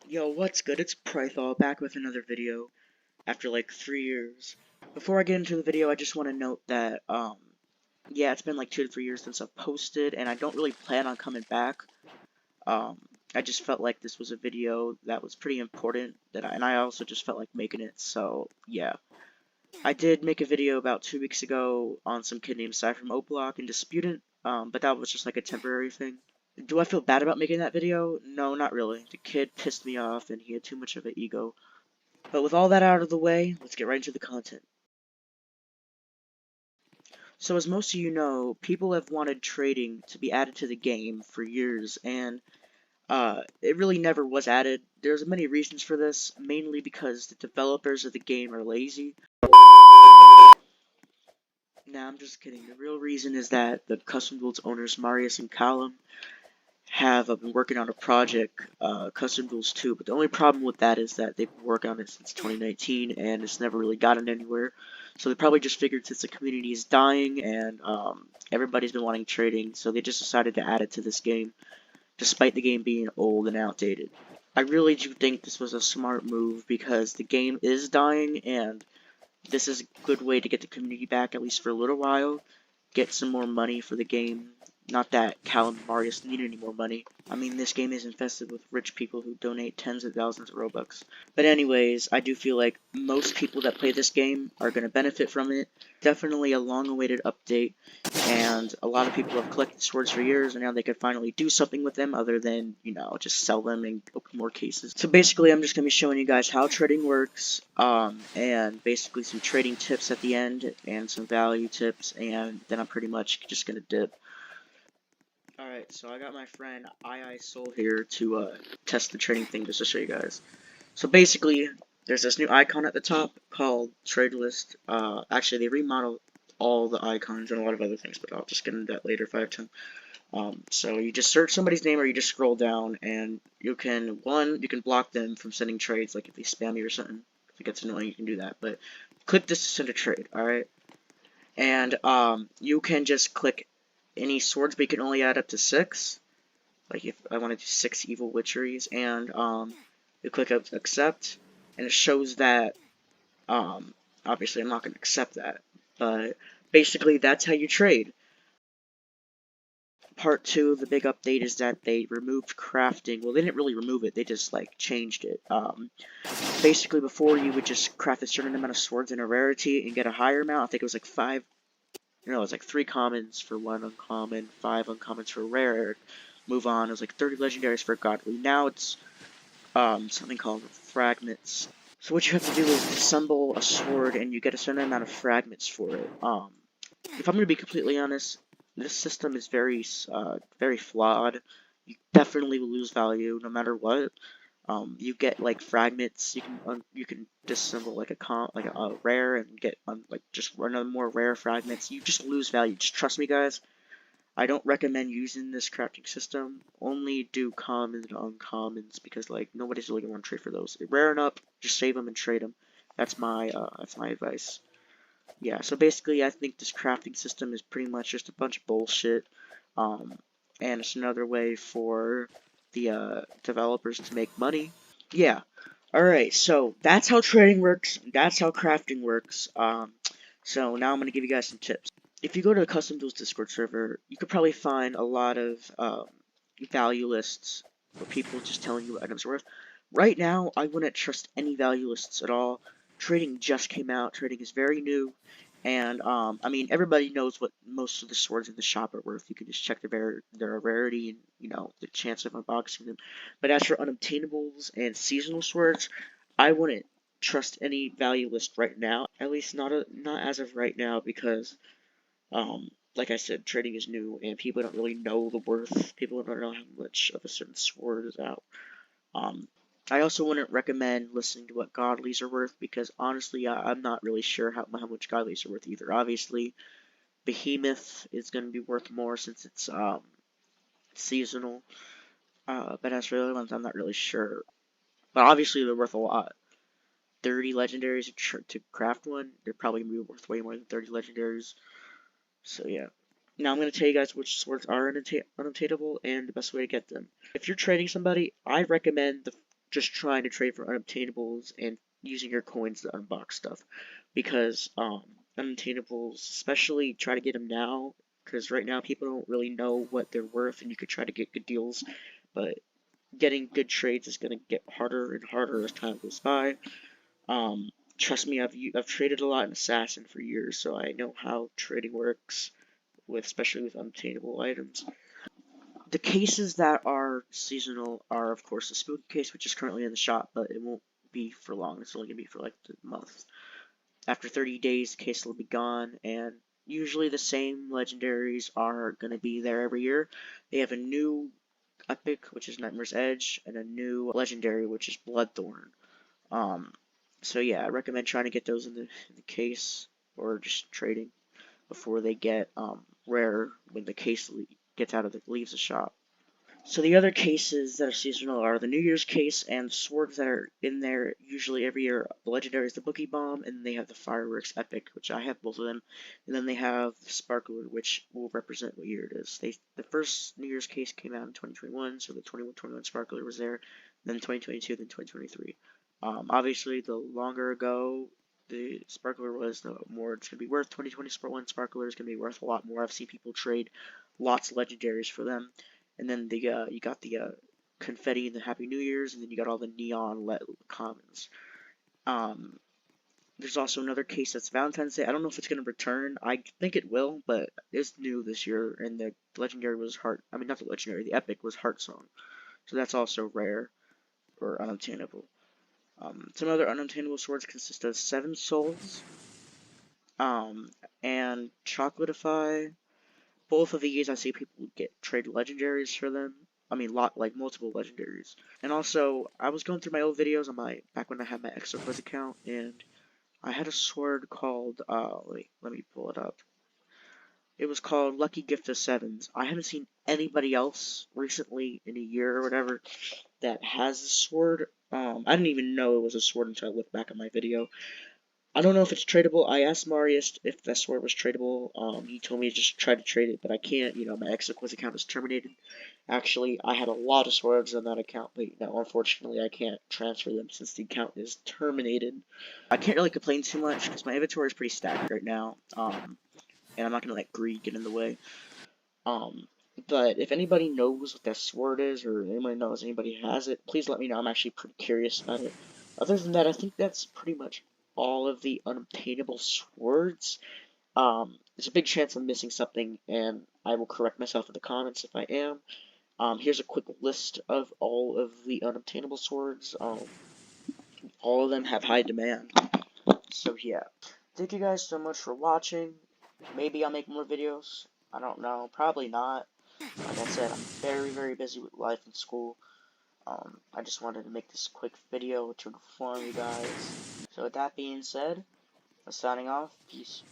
Yo, what's good? It's Prythal back with another video after like 3 years. Before I get into the video, I just want to note that, yeah, it's been like 2 to 3 years since I've posted, and I don't really plan on coming back. Um, I just felt like this was a video that was pretty important, and I also just felt like making it, so yeah. I did make a video about 2 weeks ago on some kid named Cy from Oblock and Disputant, but that was just like a temporary thing. Do I feel bad about making that video? No, not really. The kid pissed me off and he had too much of an ego. But with all that out of the way, let's get right into the content. So as most of you know, people have wanted trading to be added to the game for years, and it really never was added. There's many reasons for this, mainly because the developers of the game are lazy. Nah, I'm just kidding. The real reason is that the Custom Duels owners, Marius and Callum, have been working on a project, Custom Duels 2, but the only problem with that is that they've been working on it since 2019 and it's never really gotten anywhere. So they probably just figured since the community is dying and everybody's been wanting trading, so they just decided to add it to this game, despite the game being old and outdated. I really do think this was a smart move because the game is dying and this is a good way to get the community back, at least for a little while, get some more money for the game. Not that Cal and Marius need any more money. I mean, this game is infested with rich people who donate tens of thousands of Robux. But anyways, I do feel like most people that play this game are going to benefit from it. Definitely a long-awaited update, and a lot of people have collected swords for years, and now they could finally do something with them other than, you know, just sell them and open more cases. So basically, I'm just going to be showing you guys how trading works, and basically some trading tips at the end, and some value tips, and then I'm pretty much just going to dip. Alright, so I got my friend iisoul here to test the trading thing just to show you guys. So basically, there's this new icon at the top called Trade List. Actually, they remodeled all the icons and a lot of other things, but I'll just get into that later if I have time. So you just search somebody's name or you just scroll down and you can block them from sending trades, like if they spam you or something. If it gets annoying, you can do that. But click this to send a trade, alright? And you can just click any swords, but you can only add up to 6. Like if I want to do 6 evil witcheries, and you click accept, and it shows that obviously I'm not going to accept that, but basically that's how you trade. Part 2, the big update is that they removed crafting. Well, they didn't really remove it, they just like changed it. Basically before you would just craft a certain amount of swords in a rarity and get a higher amount. I think it was like 5. No, it was like 3 commons for 1 uncommon, 5 uncommons for rare. Move on. It was like 30 legendaries for godly. Now it's something called fragments. So what you have to do is assemble a sword, and you get a certain amount of fragments for it. If I'm going to be completely honest, this system is very flawed. You definitely will lose value no matter what. You get like fragments. You can disassemble like a rare and get like just another more rare fragments. You just lose value. Just trust me, guys. I don't recommend using this crafting system. Only do commons and uncommons because like nobody's really gonna want to trade for those. Rare enough, just save them and trade them. That's my advice. Yeah. So basically, I think this crafting system is pretty much just a bunch of bullshit. And it's another way for the developers to make money. Yeah. Alright, so that's how trading works. That's how crafting works. So now I'm going to give you guys some tips. If you go to the Custom Duels Discord server, you could probably find a lot of value lists for people just telling you what items are worth. Right now, I wouldn't trust any value lists at all. Trading just came out. Trading is very new. And, I mean, everybody knows what most of the swords in the shop are worth. You can just check their rarity and, you know, the chance of unboxing them. But as for unobtainables and seasonal swords, I wouldn't trust any value list right now. At least not as of right now, because, like I said, trading is new and people don't really know the worth. People don't know how much of a certain sword is out. I also wouldn't recommend listening to what godlies are worth because honestly, I'm not really sure how much godlies are worth either. Obviously, Behemoth is going to be worth more since it's seasonal. But as for the other ones, I'm not really sure. But obviously, they're worth a lot. 30 legendaries to craft one, they're probably going to be worth way more than 30 legendaries. So yeah. Now I'm going to tell you guys which swords are unobtainable and the best way to get them. If you're trading somebody, I recommend just trying to trade for unobtainables and using your coins to unbox stuff, because unobtainables, especially try to get them now, because right now people don't really know what they're worth, and you could try to get good deals, but getting good trades is going to get harder and harder as time goes by. Trust me, I've traded a lot in Assassin for years, so I know how trading works, especially with unobtainable items. The cases that are seasonal are, of course, the spooky case, which is currently in the shop, but it won't be for long. It's only going to be for like a month. After 30 days, the case will be gone, and usually the same legendaries are going to be there every year. They have a new epic, which is Nightmare's Edge, and a new legendary, which is Bloodthorn. So yeah, I recommend trying to get those in the case, or just trading before they get rare when the case leaves the shop. So the other cases that are seasonal are the New Year's case and swords that are in there usually every year. The legendary is the Boogie Bomb, and they have the Fireworks Epic, which I have both of them, and then they have the Sparkler, which will represent what year it is. The first New Year's case came out in 2021, so the 21 Sparkler was there, then 2022, then 2023. Obviously, the longer ago the Sparkler was, the more it's going to be worth. 2021 Sparkler is going to be worth a lot more. I've seen people trade lots of legendaries for them. And then you got the confetti and the Happy New Year's, and then you got all the neon commons. There's also another case that's Valentine's Day. I don't know if it's going to return. I think it will, but it's new this year, and the legendary was not the legendary, the epic was Heartsong. So that's also rare, or unobtainable. Some other unobtainable swords consist of 7 souls, and chocolatifi. Both of these, I see people trade legendaries for them. I mean, multiple legendaries. And also, I was going through my old videos on back when I had my xoquez account, and I had a sword called, let me pull it up. It was called Lucky Gift of Sevens. I haven't seen anybody else recently in a year or whatever that has this sword. I didn't even know it was a sword until I looked back at my video. I don't know if it's tradable. I asked Marius if that sword was tradable. He told me to just try to trade it, but I can't. My xoquez account is terminated. Actually, I had a lot of swords on that account, but unfortunately, I can't transfer them since the account is terminated. I can't really complain too much because my inventory is pretty stacked right now. And I'm not gonna let greed get in the way. But if anybody knows what that sword is, or anybody has it, please let me know. I'm actually pretty curious about it. Other than that, I think that's pretty much all of the unobtainable swords. There's a big chance I'm missing something, and I will correct myself in the comments if I am. Here's a quick list of all of the unobtainable swords. All of them have high demand. So yeah. Thank you guys so much for watching. Maybe I'll make more videos. I don't know. Probably not. Like I said, I'm very, very busy with life and school. I just wanted to make this quick video to inform you guys. So with that being said, I'm signing off. Peace.